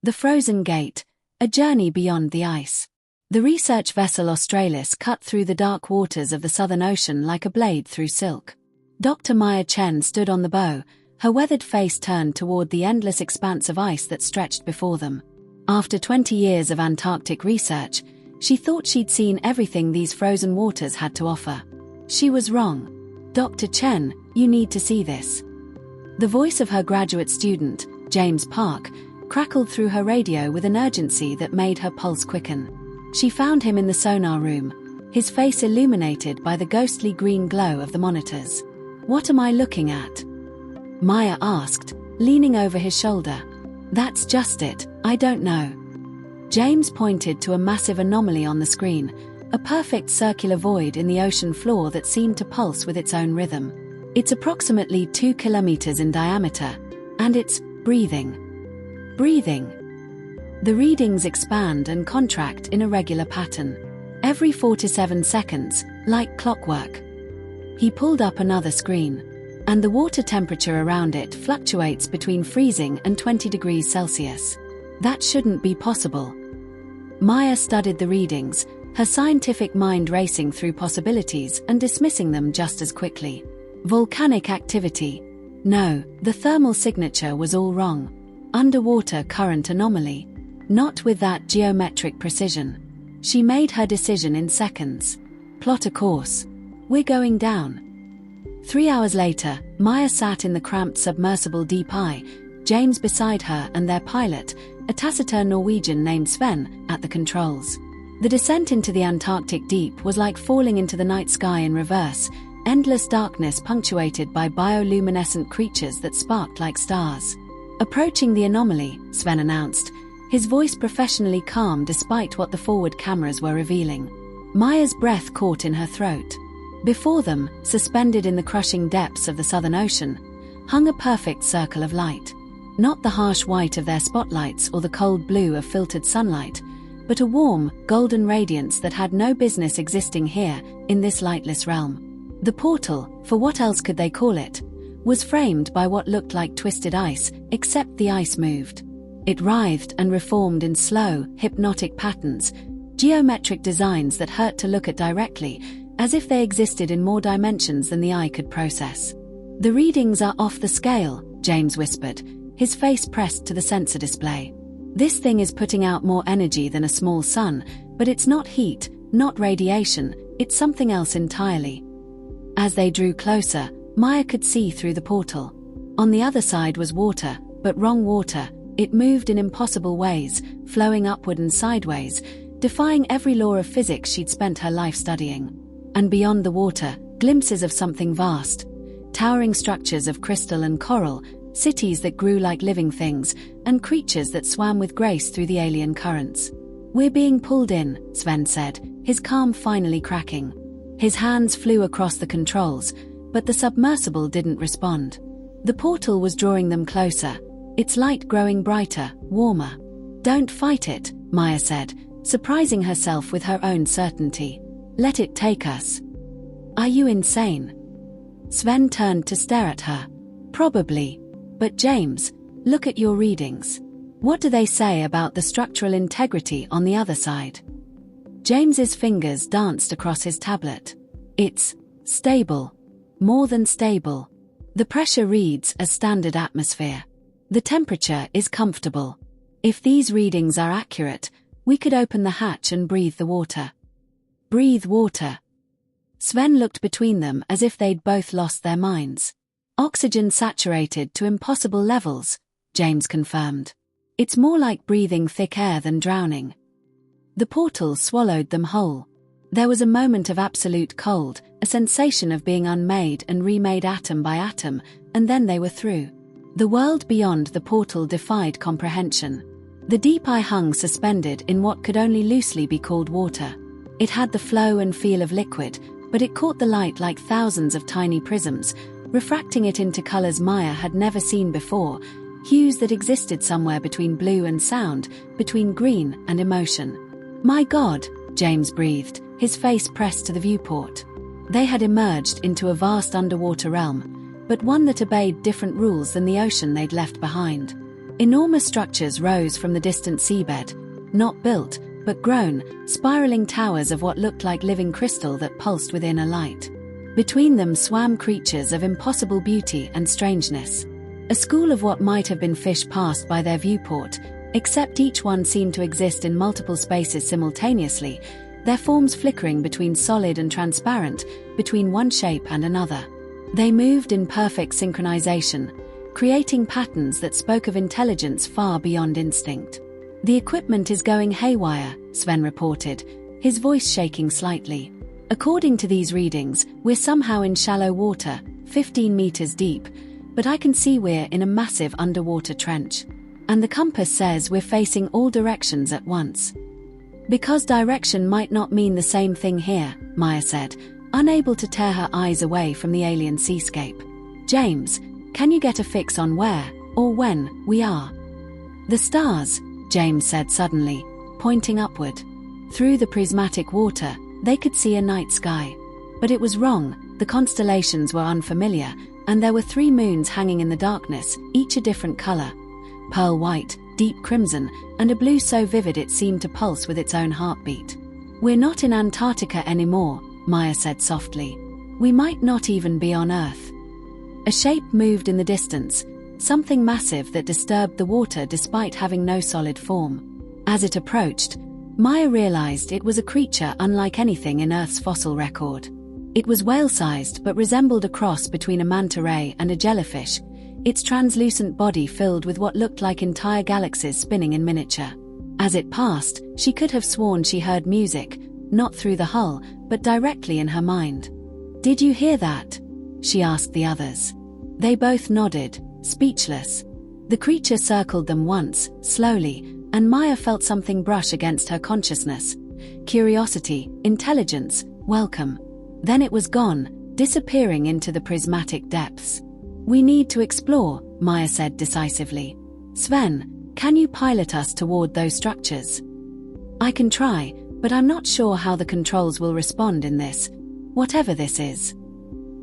The Frozen Gate, a journey beyond the ice. The research vessel Australis cut through the dark waters of the Southern Ocean like a blade through silk. Dr. Chen stood on the bow, her weathered face turned toward the endless expanse of ice that stretched before them. After 20 years of Antarctic research, she thought she'd seen everything these frozen waters had to offer. She was wrong. "Dr. Chen, you need to see this." The voice of her graduate student, James Park, crackled through her radio with an urgency that made her pulse quicken. She found him in the sonar room, his face illuminated by the ghostly green glow of the monitors. "What am I looking at?" Maya asked, leaning over his shoulder. "That's just it, I don't know." James pointed to a massive anomaly on the screen, a perfect circular void in the ocean floor that seemed to pulse with its own rhythm. It's approximately 2 kilometers in diameter, and it's breathing. Breathing. The readings expand and contract in a regular pattern. Every 4 to 7 seconds, like clockwork. He pulled up another screen, and the water temperature around it fluctuates between freezing and 20 degrees Celsius. That shouldn't be possible. Maya studied the readings, her scientific mind racing through possibilities and dismissing them just as quickly. Volcanic activity. No, the thermal signature was all wrong. Underwater current anomaly. Not with that geometric precision. She made her decision in seconds. Plot a course. We're going down. 3 hours later, Maya sat in the cramped submersible Deep Eye, James beside her and their pilot, a taciturn Norwegian named Sven, at the controls. The descent into the Antarctic deep was like falling into the night sky in reverse, endless darkness punctuated by bioluminescent creatures that sparked like stars. "Approaching the anomaly," Sven announced, his voice professionally calm despite what the forward cameras were revealing. Maya's breath caught in her throat. Before them, suspended in the crushing depths of the Southern Ocean, hung a perfect circle of light. Not the harsh white of their spotlights or the cold blue of filtered sunlight, but a warm, golden radiance that had no business existing here, in this lightless realm. The portal, for what else could they call it, was framed by what looked like twisted ice, except the ice moved. It writhed and reformed in slow, hypnotic patterns, geometric designs that hurt to look at directly, as if they existed in more dimensions than the eye could process. "The readings are off the scale," James whispered, his face pressed to the sensor display. "This thing is putting out more energy than a small sun, but it's not heat, not radiation, it's something else entirely." As they drew closer, Maya could see through the portal. On the other side was water, but wrong water. It moved in impossible ways, flowing upward and sideways, defying every law of physics she'd spent her life studying. And beyond the water, glimpses of something vast. Towering structures of crystal and coral, cities that grew like living things, and creatures that swam with grace through the alien currents. "We're being pulled in," Sven said, his calm finally cracking. His hands flew across the controls, but the submersible didn't respond. The portal was drawing them closer, its light growing brighter, warmer. "Don't fight it," Maya said, surprising herself with her own certainty. "Let it take us." "Are you insane?" Sven turned to stare at her. "Probably. But James, look at your readings. What do they say about the structural integrity on the other side?" James's fingers danced across his tablet. "It's stable. More than stable. The pressure reads as standard atmosphere. The temperature is comfortable. If these readings are accurate, we could open the hatch and breathe the water." "Breathe water." Sven looked between them as if they'd both lost their minds. "Oxygen saturated to impossible levels," James confirmed. "It's more like breathing thick air than drowning." The portal swallowed them whole. There was a moment of absolute cold, a sensation of being unmade and remade atom by atom, and then they were through. The world beyond the portal defied comprehension. The Deep Eye hung suspended in what could only loosely be called water. It had the flow and feel of liquid, but it caught the light like thousands of tiny prisms, refracting it into colors Maya had never seen before, hues that existed somewhere between blue and sound, between green and emotion. "My God," James breathed, his face pressed to the viewport. They had emerged into a vast underwater realm, but one that obeyed different rules than the ocean they'd left behind. Enormous structures rose from the distant seabed, not built, but grown, spiraling towers of what looked like living crystal that pulsed with inner light. Between them swam creatures of impossible beauty and strangeness. A school of what might have been fish passed by their viewport, except each one seemed to exist in multiple spaces simultaneously, their forms flickering between solid and transparent, between one shape and another. They moved in perfect synchronization, creating patterns that spoke of intelligence far beyond instinct. "The equipment is going haywire," Sven reported, his voice shaking slightly. "According to these readings, we're somehow in shallow water, 15 meters deep, but I can see we're in a massive underwater trench. And the compass says we're facing all directions at once." "Because direction might not mean the same thing here," Maya said, unable to tear her eyes away from the alien seascape. "James, can you get a fix on where, or when, we are?" "The stars," James said suddenly, pointing upward. Through the prismatic water, they could see a night sky. But it was wrong, the constellations were unfamiliar, and there were 3 moons hanging in the darkness, each a different color. Pearl white, deep crimson, and a blue so vivid it seemed to pulse with its own heartbeat. "We're not in Antarctica anymore," Maya said softly. "We might not even be on Earth." A shape moved in the distance, something massive that disturbed the water despite having no solid form. As it approached, Maya realized it was a creature unlike anything in Earth's fossil record. It was whale-sized but resembled a cross between a manta ray and a jellyfish, its translucent body filled with what looked like entire galaxies spinning in miniature. As it passed, she could have sworn she heard music, not through the hull, but directly in her mind. "Did you hear that?" she asked the others. They both nodded, speechless. The creature circled them once, slowly, and Maya felt something brush against her consciousness. Curiosity, intelligence, welcome. Then it was gone, disappearing into the prismatic depths. "We need to explore," Maya said decisively. "Sven, can you pilot us toward those structures?" "I can try, but I'm not sure how the controls will respond in this, whatever this is."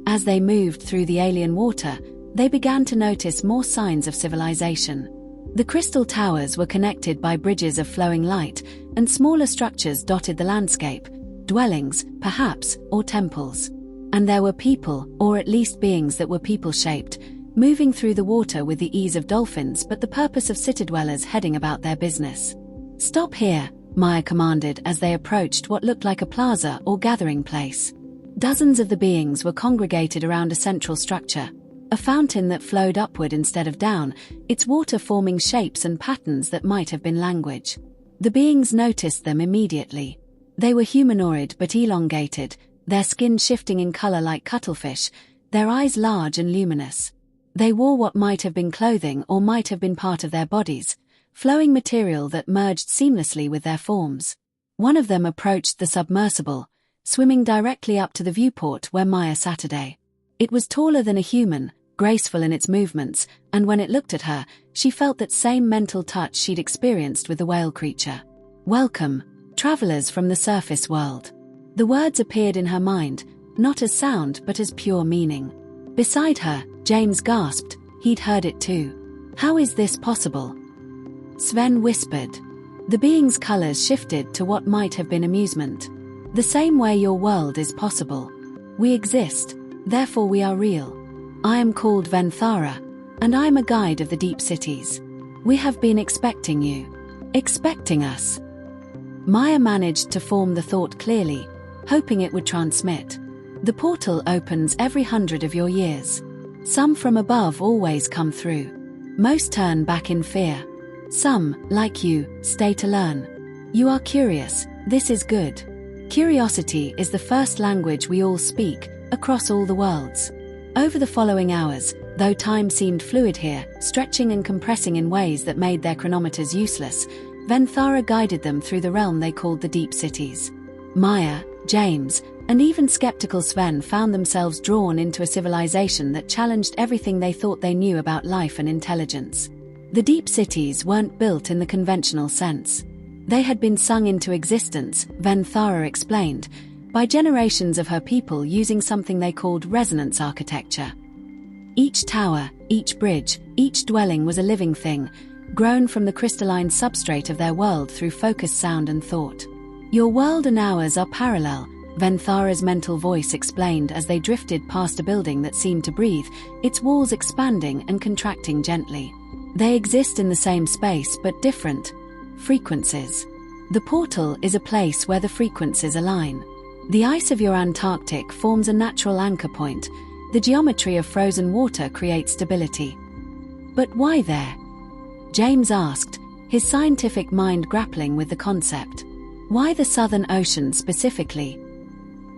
As they moved through the alien water, they began to notice more signs of civilization. The crystal towers were connected by bridges of flowing light, and smaller structures dotted the landscape, dwellings, perhaps, or temples. And there were people, or at least beings that were people-shaped, moving through the water with the ease of dolphins but the purpose of city-dwellers heading about their business. "Stop here," Maya commanded as they approached what looked like a plaza or gathering place. Dozens of the beings were congregated around a central structure, a fountain that flowed upward instead of down, its water forming shapes and patterns that might have been language. The beings noticed them immediately. They were humanoid but elongated, their skin shifting in color like cuttlefish, their eyes large and luminous. They wore what might have been clothing or might have been part of their bodies, flowing material that merged seamlessly with their forms. One of them approached the submersible, swimming directly up to the viewport where Maya sat today. It was taller than a human, graceful in its movements, and when it looked at her, she felt that same mental touch she'd experienced with the whale creature. "Welcome, travelers from the surface world." The words appeared in her mind, not as sound but as pure meaning. Beside her, James gasped, he'd heard it too. "How is this possible?" Sven whispered. The being's colors shifted to what might have been amusement. "The same way your world is possible. We exist, therefore we are real. I am called Venthara, and I am a guide of the deep cities. We have been expecting you." "Expecting us?" Maya managed to form the thought clearly, hoping it would transmit. "The portal opens every 100 of your years. Some from above always come through. Most turn back in fear. Some, like you, stay to learn. You are curious, this is good. Curiosity is the first language we all speak, across all the worlds." Over the following hours, though time seemed fluid here, stretching and compressing in ways that made their chronometers useless, Venthara guided them through the realm they called the Deep Cities. Maya, James, and even skeptical Sven found themselves drawn into a civilization that challenged everything they thought they knew about life and intelligence. The Deep Cities weren't built in the conventional sense. They had been sung into existence, Venthara explained, by generations of her people using something they called resonance architecture. Each tower, each bridge, each dwelling was a living thing, grown from the crystalline substrate of their world through focused sound and thought. Your world and ours are parallel, Venthara's mental voice explained as they drifted past a building that seemed to breathe, its walls expanding and contracting gently. They exist in the same space but different frequencies. The portal is a place where the frequencies align. The ice of your Antarctic forms a natural anchor point. The geometry of frozen water creates stability. But why there? James asked, his scientific mind grappling with the concept. Why the Southern Ocean specifically?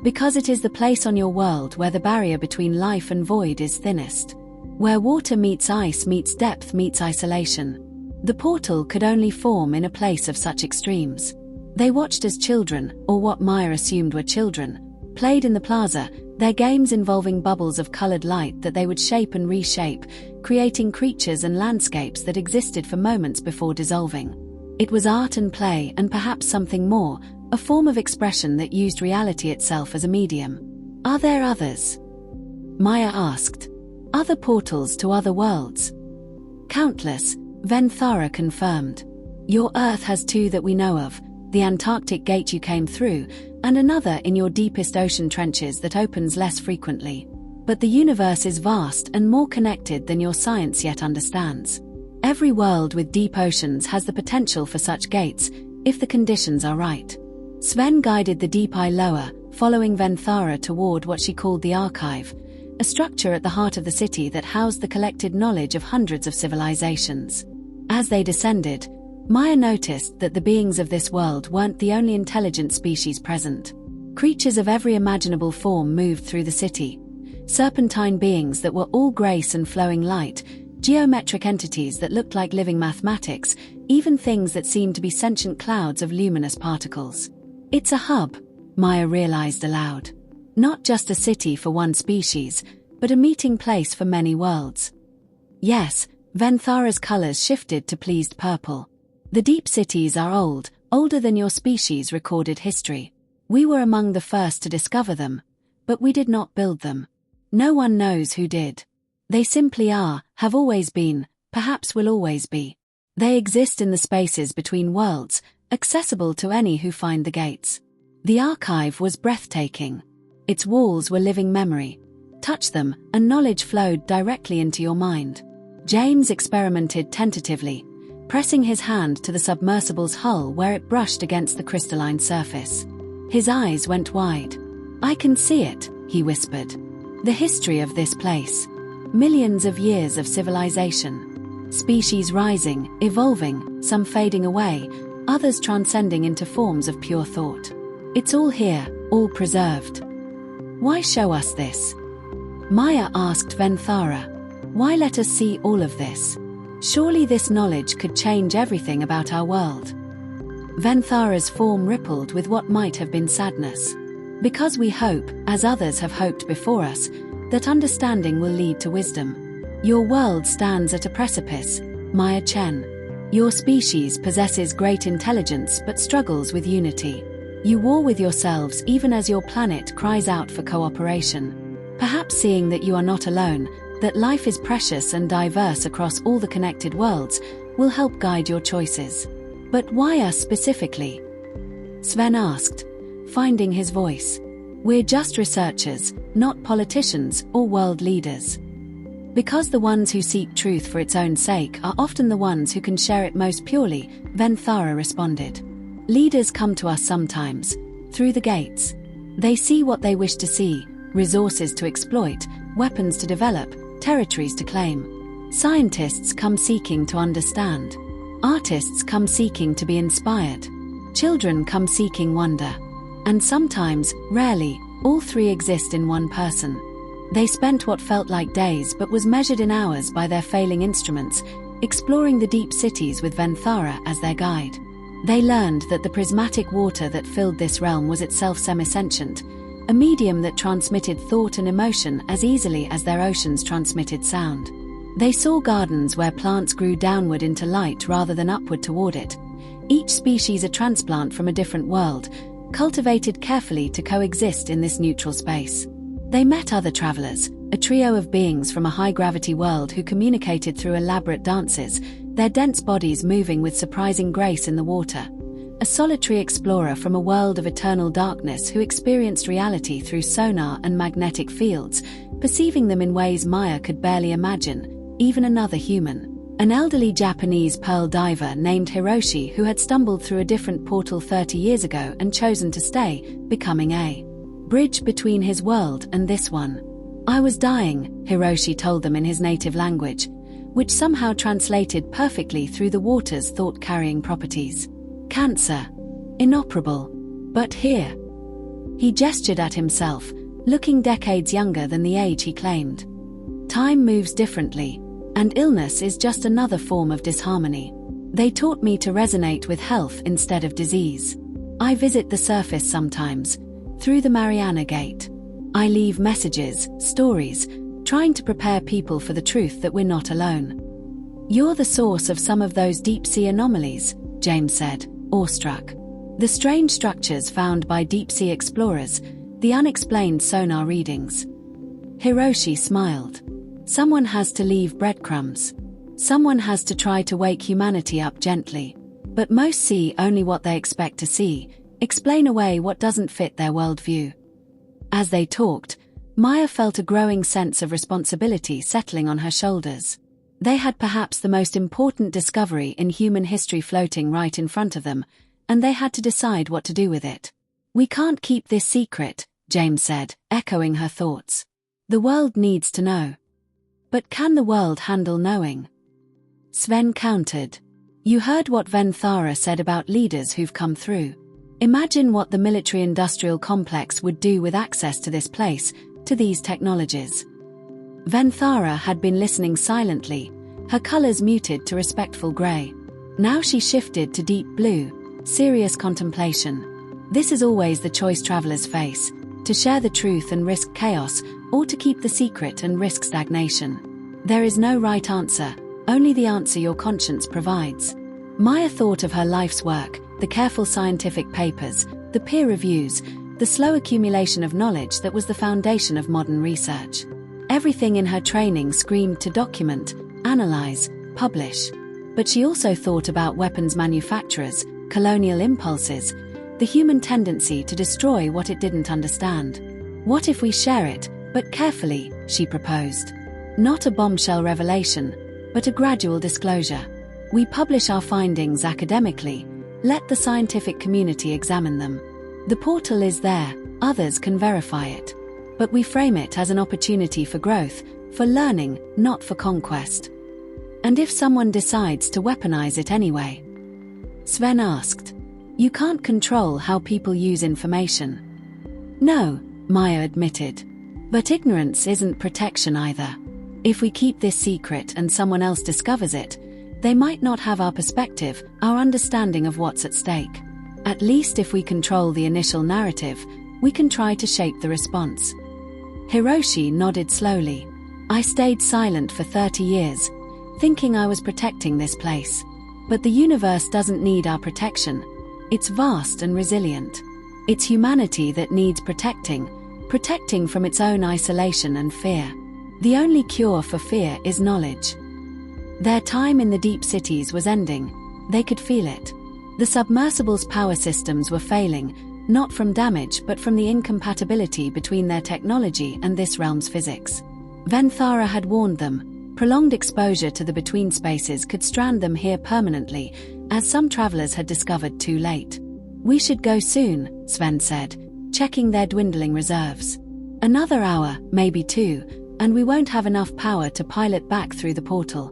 Because it is the place on your world where the barrier between life and void is thinnest. Where water meets ice meets depth meets isolation. The portal could only form in a place of such extremes. They watched as children, or what Maya assumed were children, played in the plaza, their games involving bubbles of colored light that they would shape and reshape, creating creatures and landscapes that existed for moments before dissolving. It was art and play and perhaps something more, a form of expression that used reality itself as a medium. Are there others? Maya asked. Other portals to other worlds? Countless, Venthara confirmed. Your Earth has two that we know of, the Antarctic gate you came through, and another in your deepest ocean trenches that opens less frequently. But the universe is vast and more connected than your science yet understands. Every world with deep oceans has the potential for such gates, if the conditions are right. Sven guided the deep eye lower, following Venthara toward what she called the archive, a structure at the heart of the city that housed the collected knowledge of hundreds of civilizations. As they descended, Maya noticed that the beings of this world weren't the only intelligent species present. Creatures of every imaginable form moved through the city. Serpentine beings that were all grace and flowing light, geometric entities that looked like living mathematics, even things that seemed to be sentient clouds of luminous particles. It's a hub, Maya realized aloud. Not just a city for one species, but a meeting place for many worlds. Yes, Venthara's colors shifted to pleased purple. The deep cities are old, older than your species' recorded history. We were among the first to discover them, but we did not build them. No one knows who did. They simply are, have always been, perhaps will always be. They exist in the spaces between worlds, accessible to any who find the gates. The archive was breathtaking. Its walls were living memory. Touch them, and knowledge flowed directly into your mind. James experimented tentatively, pressing his hand to the submersible's hull where it brushed against the crystalline surface. His eyes went wide. I can see it, he whispered. The history of this place. Millions of years of civilization. Species rising, evolving, some fading away, others transcending into forms of pure thought. It's all here, all preserved. Why show us this? Maya asked Venthara. Why let us see all of this? Surely this knowledge could change everything about our world. Venthara's form rippled with what might have been sadness. Because we hope, as others have hoped before us, that understanding will lead to wisdom. Your world stands at a precipice, Maya Chen. Your species possesses great intelligence but struggles with unity. You war with yourselves even as your planet cries out for cooperation. Perhaps seeing that you are not alone, that life is precious and diverse across all the connected worlds, will help guide your choices. But why us specifically? Sven asked, finding his voice. We're just researchers, not politicians or world leaders. Because the ones who seek truth for its own sake are often the ones who can share it most purely, Venthara responded. Leaders come to us sometimes, through the gates. They see what they wish to see, resources to exploit, weapons to develop, territories to claim. Scientists come seeking to understand. Artists come seeking to be inspired. Children come seeking wonder. And sometimes, rarely, all three exist in one person. They spent what felt like days but was measured in hours by their failing instruments, exploring the deep cities with Venthara as their guide. They learned that the prismatic water that filled this realm was itself semi-sentient, a medium that transmitted thought and emotion as easily as their oceans transmitted sound. They saw gardens where plants grew downward into light rather than upward toward it, each species a transplant from a different world, cultivated carefully to coexist in this neutral space. They met other travelers, a trio of beings from a high-gravity world who communicated through elaborate dances, their dense bodies moving with surprising grace in the water. A solitary explorer from a world of eternal darkness who experienced reality through sonar and magnetic fields, perceiving them in ways Maya could barely imagine, even another human. An elderly Japanese pearl diver named Hiroshi who had stumbled through a different portal 30 years ago and chosen to stay, becoming a bridge between his world and this one. I was dying, Hiroshi told them in his native language, which somehow translated perfectly through the water's thought-carrying properties. Cancer. Inoperable. But here. He gestured at himself, looking decades younger than the age he claimed. Time moves differently, and illness is just another form of disharmony. They taught me to resonate with health instead of disease. I visit the surface sometimes, through the Mariana Gate. I leave messages, stories, trying to prepare people for the truth that we're not alone. You're the source of some of those deep-sea anomalies, James said, awestruck. The strange structures found by deep-sea explorers, the unexplained sonar readings. Hiroshi smiled. Someone has to leave breadcrumbs. Someone has to try to wake humanity up gently. But most see only what they expect to see, explain away what doesn't fit their worldview. As they talked, Maya felt a growing sense of responsibility settling on her shoulders. They had perhaps the most important discovery in human history floating right in front of them, and they had to decide what to do with it. We can't keep this secret, James said, echoing her thoughts. The world needs to know. But can the world handle knowing? Sven countered. You heard what Venthara said about leaders who've come through. Imagine what the military-industrial complex would do with access to this place, to these technologies. Venthara had been listening silently, her colors muted to respectful gray. Now she shifted to deep blue, serious contemplation. This is always the choice travelers face, to share the truth and risk chaos, or to keep the secret and risk stagnation. There is no right answer, only the answer your conscience provides. Maya thought of her life's work, the careful scientific papers, the peer reviews, the slow accumulation of knowledge that was the foundation of modern research. Everything in her training screamed to document, analyze, publish. But she also thought about weapons manufacturers, colonial impulses, the human tendency to destroy what it didn't understand. What if we share it, but carefully, she proposed. Not a bombshell revelation, but a gradual disclosure. We publish our findings academically, let the scientific community examine them. The portal is there, others can verify it. But we frame it as an opportunity for growth, for learning, not for conquest. And if someone decides to weaponize it anyway? Sven asked. You can't control how people use information. No, Maya admitted. But ignorance isn't protection either. If we keep this secret and someone else discovers it, they might not have our perspective, our understanding of what's at stake. At least if we control the initial narrative, we can try to shape the response. Hiroshi nodded slowly. I stayed silent for 30 years, thinking I was protecting this place. But the universe doesn't need our protection. It's vast and resilient. It's humanity that needs protecting from its own isolation and fear. The only cure for fear is knowledge. Their time in the deep cities was ending. They could feel it. The submersible's power systems were failing, not from damage but from the incompatibility between their technology and this realm's physics. Venthara had warned them, prolonged exposure to the between spaces could strand them here permanently, as some travelers had discovered too late. We should go soon, Sven said, checking their dwindling reserves. Another hour, maybe 2, and we won't have enough power to pilot back through the portal.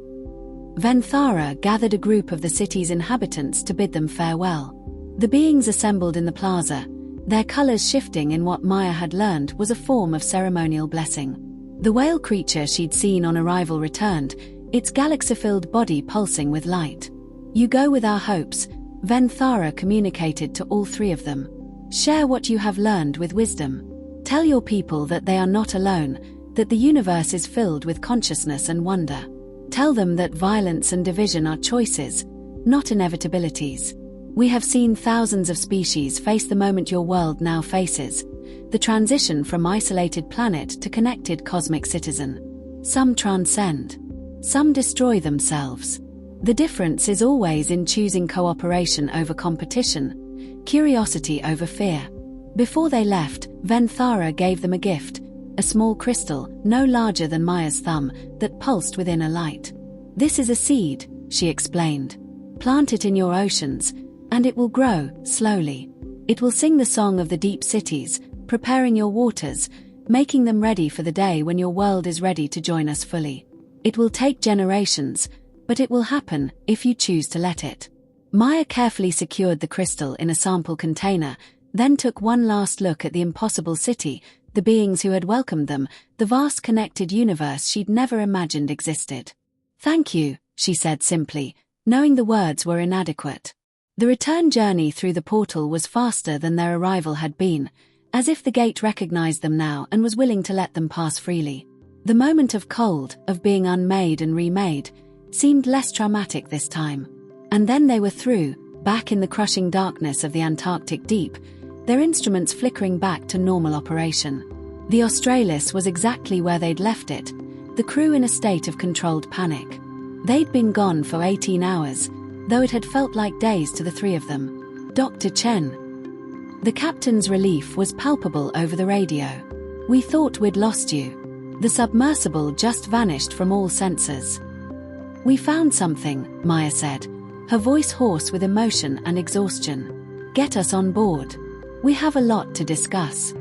Venthara gathered a group of the city's inhabitants to bid them farewell. The beings assembled in the plaza, their colors shifting in what Maya had learned was a form of ceremonial blessing. The whale creature she'd seen on arrival returned, its galaxy-filled body pulsing with light. You go with our hopes, Venthara communicated to all 3 of them. Share what you have learned with wisdom. Tell your people that they are not alone, that the universe is filled with consciousness and wonder. Tell them that violence and division are choices, not inevitabilities. We have seen thousands of species face the moment your world now faces, the transition from isolated planet to connected cosmic citizen. Some transcend. Some destroy themselves. The difference is always in choosing cooperation over competition, curiosity over fear. Before they left, Venthara gave them a gift, a small crystal, no larger than Maya's thumb, that pulsed within a light. "This is a seed," she explained. "Plant it in your oceans, and it will grow, slowly. It will sing the song of the deep cities, preparing your waters, making them ready for the day when your world is ready to join us fully. It will take generations, but it will happen if you choose to let it." Maya carefully secured the crystal in a sample container, then took one last look at the impossible city, the beings who had welcomed them, the vast connected universe she'd never imagined existed. "Thank you," she said simply, knowing the words were inadequate. The return journey through the portal was faster than their arrival had been, as if the gate recognized them now and was willing to let them pass freely. The moment of cold, of being unmade and remade, seemed less traumatic this time. And then they were through, back in the crushing darkness of the Antarctic deep, their instruments flickering back to normal operation. The Australis was exactly where they'd left it, the crew in a state of controlled panic. They'd been gone for 18 hours, though it had felt like days to the three of them. "Dr. Chen." The captain's relief was palpable over the radio. "We thought we'd lost you." The submersible just vanished from all sensors. "We found something," Maya said, her voice hoarse with emotion and exhaustion. "Get us on board. We have a lot to discuss."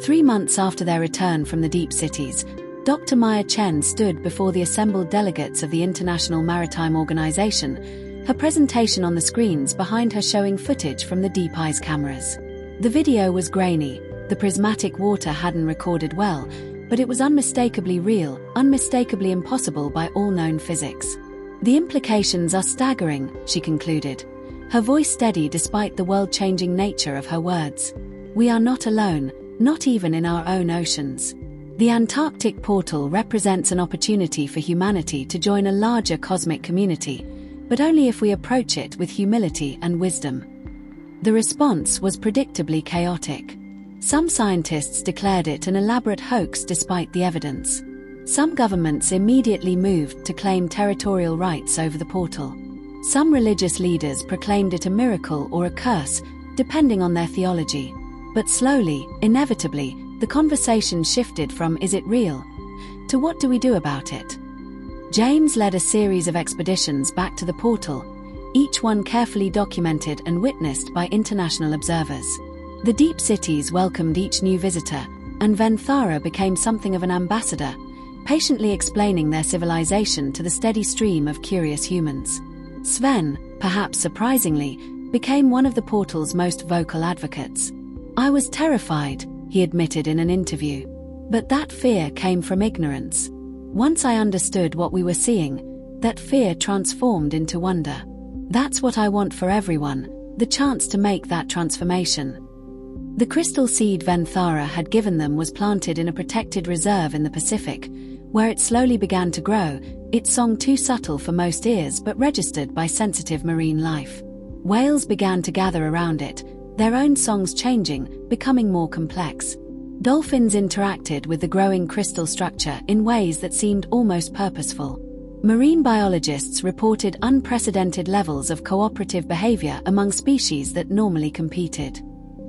3 months after their return from the deep cities, Dr. Maya Chen stood before the assembled delegates of the International Maritime Organization, her presentation on the screens behind her showing footage from the deep ice cameras. The video was grainy, the prismatic water hadn't recorded well, but it was unmistakably real, unmistakably impossible by all known physics. "The implications are staggering," she concluded, her voice steady despite the world-changing nature of her words. "We are not alone, not even in our own oceans. The Antarctic portal represents an opportunity for humanity to join a larger cosmic community, but only if we approach it with humility and wisdom." The response was predictably chaotic. Some scientists declared it an elaborate hoax despite the evidence. Some governments immediately moved to claim territorial rights over the portal. Some religious leaders proclaimed it a miracle or a curse, depending on their theology. But slowly, inevitably, the conversation shifted from "is it real?" to "what do we do about it?" James led a series of expeditions back to the portal, each one carefully documented and witnessed by international observers. The deep cities welcomed each new visitor, and Venthara became something of an ambassador, patiently explaining their civilization to the steady stream of curious humans. Sven, perhaps surprisingly, became one of the portal's most vocal advocates. "I was terrified," he admitted in an interview. "But that fear came from ignorance. Once I understood what we were seeing, that fear transformed into wonder. That's what I want for everyone, the chance to make that transformation." The crystal seed Venthara had given them was planted in a protected reserve in the Pacific, where it slowly began to grow, its song too subtle for most ears but registered by sensitive marine life. Whales began to gather around it, their own songs changing, becoming more complex. Dolphins interacted with the growing crystal structure in ways that seemed almost purposeful. Marine biologists reported unprecedented levels of cooperative behavior among species that normally competed.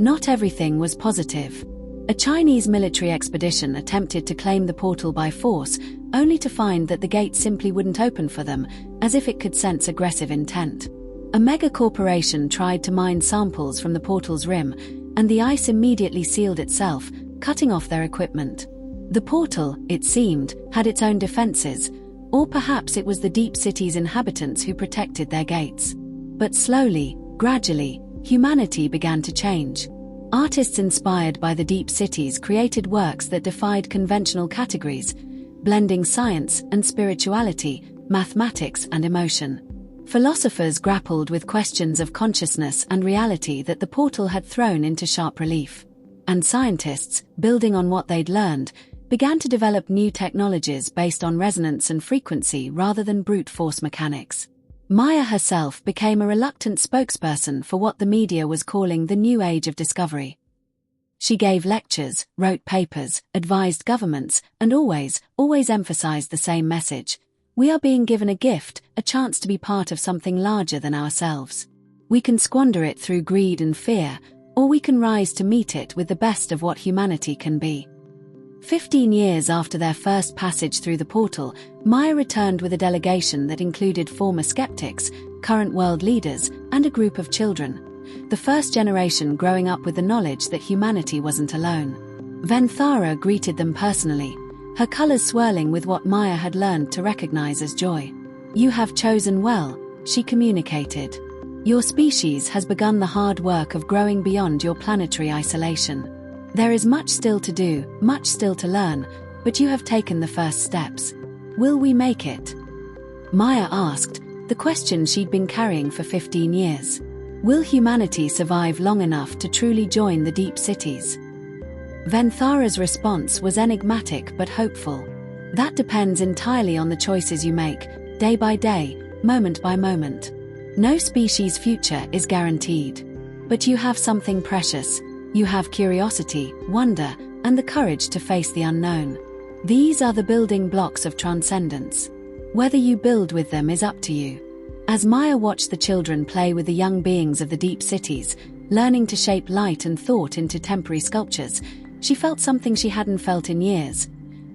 Not everything was positive. A Chinese military expedition attempted to claim the portal by force, only to find that the gate simply wouldn't open for them, as if it could sense aggressive intent. A mega-corporation tried to mine samples from the portal's rim, and the ice immediately sealed itself, cutting off their equipment. The portal, it seemed, had its own defenses, or perhaps it was the deep city's inhabitants who protected their gates. But slowly, gradually, humanity began to change. Artists inspired by the deep cities created works that defied conventional categories, blending science and spirituality, mathematics and emotion. Philosophers grappled with questions of consciousness and reality that the portal had thrown into sharp relief. And scientists, building on what they'd learned, began to develop new technologies based on resonance and frequency rather than brute force mechanics. Maya herself became a reluctant spokesperson for what the media was calling the new age of discovery. She gave lectures, wrote papers, advised governments, and always emphasized the same message. We are being given a gift, a chance to be part of something larger than ourselves. We can squander it through greed and fear, or we can rise to meet it with the best of what humanity can be. 15 years after their first passage through the portal, Maya returned with a delegation that included former skeptics, current world leaders, and a group of children. The first generation growing up with the knowledge that humanity wasn't alone. Venthara greeted them personally, her colors swirling with what Maya had learned to recognize as joy. "You have chosen well," she communicated. "Your species has begun the hard work of growing beyond your planetary isolation. There is much still to do, much still to learn, but you have taken the first steps. Will we make it?" Maya asked, the question she'd been carrying for 15 years. Will humanity survive long enough to truly join the deep cities? Venthara's response was enigmatic but hopeful. "That depends entirely on the choices you make, day by day, moment by moment. No species' future is guaranteed. But you have something precious. You have curiosity, wonder, and the courage to face the unknown. These are the building blocks of transcendence. Whether you build with them is up to you." As Maya watched the children play with the young beings of the deep cities, learning to shape light and thought into temporary sculptures, she felt something she hadn't felt in years.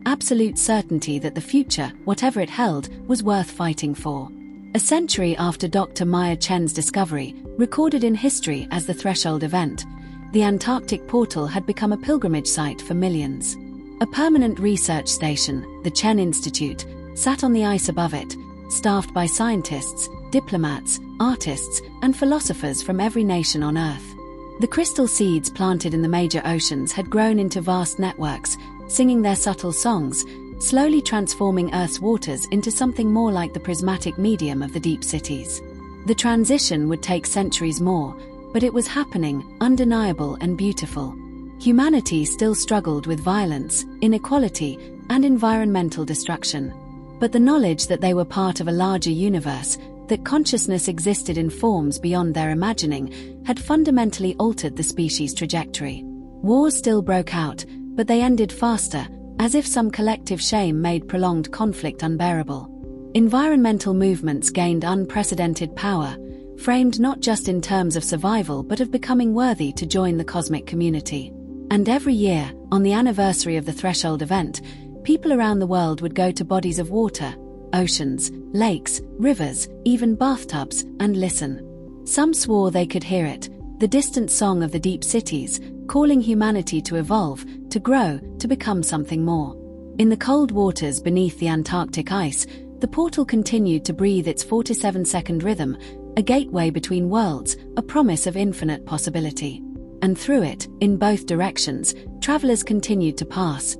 Absolute certainty that the future, whatever it held, was worth fighting for. A century after Dr. Maya Chen's discovery, recorded in history as the Threshold event, the Antarctic portal had become a pilgrimage site for millions. A permanent research station, the Chen Institute, sat on the ice above it, staffed by scientists, diplomats, artists, and philosophers from every nation on Earth. The crystal seeds planted in the major oceans had grown into vast networks, singing their subtle songs, slowly transforming Earth's waters into something more like the prismatic medium of the deep cities. The transition would take centuries more, but it was happening, undeniable and beautiful. Humanity still struggled with violence, inequality, and environmental destruction. But the knowledge that they were part of a larger universe, that consciousness existed in forms beyond their imagining, had fundamentally altered the species' trajectory. Wars still broke out, but they ended faster, as if some collective shame made prolonged conflict unbearable. Environmental movements gained unprecedented power, framed not just in terms of survival but of becoming worthy to join the cosmic community. And every year, on the anniversary of the Threshold event, people around the world would go to bodies of water, oceans, lakes, rivers, even bathtubs, and listen. Some swore they could hear it, the distant song of the deep cities, calling humanity to evolve, to grow, to become something more. In the cold waters beneath the Antarctic ice, the portal continued to breathe its 47-second rhythm, a gateway between worlds, a promise of infinite possibility. And through it, in both directions, travelers continued to pass.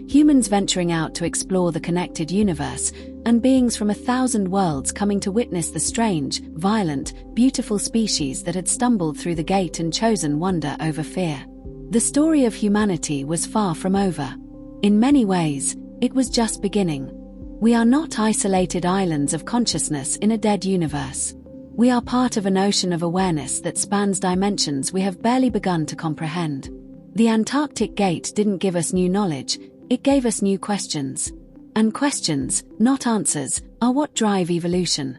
Humans venturing out to explore the connected universe, and beings from 1,000 worlds coming to witness the strange, violent, beautiful species that had stumbled through the gate and chosen wonder over fear. The story of humanity was far from over. In many ways, it was just beginning. We are not isolated islands of consciousness in a dead universe. We are part of an ocean of awareness that spans dimensions we have barely begun to comprehend. The Antarctic Gate didn't give us new knowledge, it gave us new questions. And questions, not answers, are what drive evolution.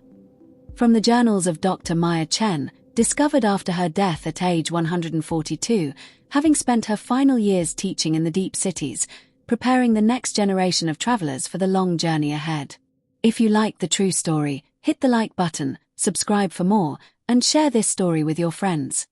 From the journals of Dr. Maya Chen, discovered after her death at age 142, having spent her final years teaching in the deep cities, preparing the next generation of travelers for the long journey ahead. If you like the true story, hit the like button, subscribe for more, and share this story with your friends.